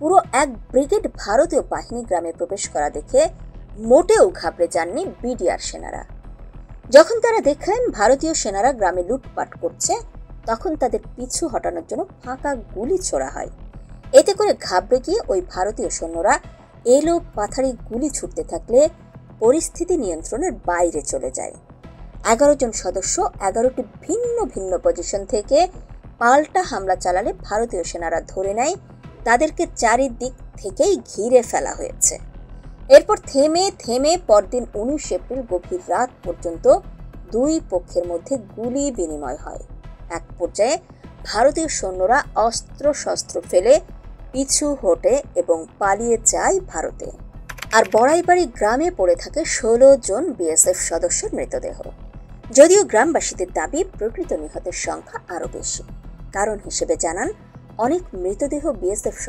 পুরো এক ব্রিগেড ভারতীয় বাহিনী গ্রামে প্রবেশ করা দেখে মোটেও ঘাবড়ে যাননি বিডিআর সেনারা। যখন তারা দেখলেন ভারতীয় সেনারা গ্রামে লুটপাট করছে, তখন তাদের পিছু হটানোর জন্য ফাঁকা গুলি ছোড়া হয়। এতে করে ঘাবড়ে গিয়ে ওই ভারতীয় সৈন্যরা এলো পাথারি গুলি ছুটতে থাকলে পরিস্থিতি নিয়ন্ত্রণের বাইরে চলে যায়। 11 জন সদস্য 11টি ভিন্ন ভিন্ন পজিশন থেকে পাল্টা হামলা চালালে ভারতীয় সেনারা ধরে নেয় তাদেরকে চারিদিক থেকেই ঘিরে ফেলা হয়েছে। এরপর থেমে থেমে পরদিন 19 এপ্রিল গভীর রাত পর্যন্ত দুই পক্ষের মধ্যে গুলি বিনিময় হয়। এক পর্যায়ে ভারতীয় সৈন্যরা অস্ত্র শস্ত্র ফেলে পিছু হটে এবং পালিয়ে যায় ভারতে। আর বড়াইবাড়ি গ্রামে পড়ে থাকে 16 জন বিএসএফ সদস্যের মৃতদেহ। যদিও গ্রামবাসীদের দাবি প্রকৃত নিহতের সংখ্যা আরো বেশি। কারণ হিসেবে জানান, অনেক মৃতদেহ বিএসএফ